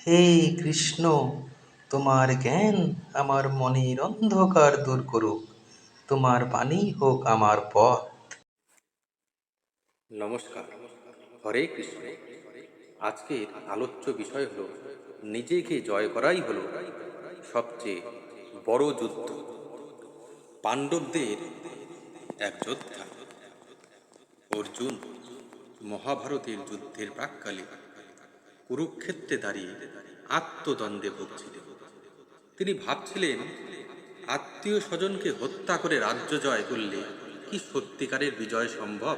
হে কৃষ্ণ, তোমার জ্ঞান আমার মনের অন্ধকার দূর করুক, তোমার বাণী হোক আমার পথ। নমস্কার। হরে কৃষ্ণ। আজকের আলোচ্য বিষয় হল নিজেকে জয় করাই হল সবচেয়ে বড় যুদ্ধ। পাণ্ডবদের এক যোদ্ধা অর্জুন মহাভারতের যুদ্ধের প্রাক্কালে কুরুক্ষেত্রে দাঁড়িয়ে আত্মদ্বন্দ্বে ভুগছিলেন। তিনি ভাবছিলেন, আত্মীয় স্বজনকে হত্যা করে রাজ্য জয় করলে কি সত্যিকারের বিজয় সম্ভব?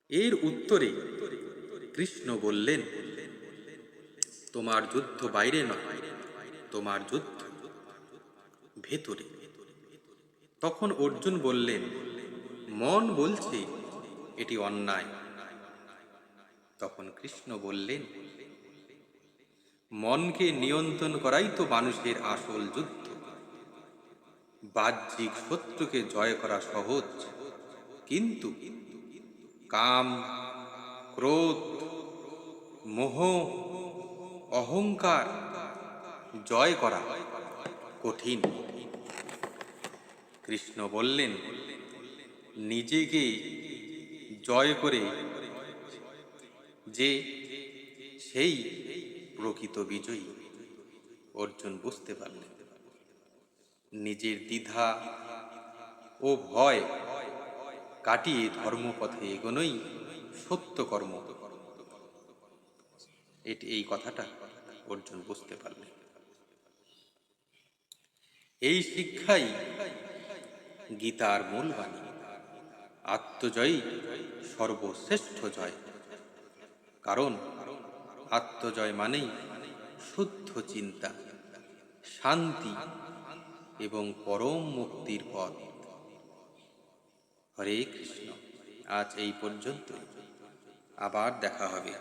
এর উত্তরে কৃষ্ণ বললেন, তোমার যুদ্ধ বাইরে নয়, তোমার যুদ্ধ ভেতরে। তখন অর্জুন বললেন, মন বলছে এটি অন্যায়। তখন কৃষ্ণ বললেন, মনকে নিয়ন্ত্রণ করাই তো মানুষের আসল যুদ্ধ। বাহ্যিক শত্রুকে জয় করা সহজ, কিন্তু কাম, ক্রোধ, মোহ, অহংকার জয় করা কঠিন। কৃষ্ণ বললেন, নিজেকে জয় করে যে সেই প্রকৃত বিজয়ী। অর্জুন বুঝতে পারলেন, নিজের দ্বিধা ও ভয় কাটিয়ে ধর্মপথে এগোনোই সত্য কর্ম। এই কথাটা অর্জুন বুঝতে পারলেন। এই শিক্ষাই গীতার মূল বাণী। আত্মজয়ী সর্বশ্রেষ্ঠ জয়। কারণ আত্মজয় মানেই শুদ্ধ চিন্তা, শান্তি এবং পরম মুক্তির পথ। হরে কৃষ্ণ। আজ এই পর্যন্ত, আবার দেখা হবে।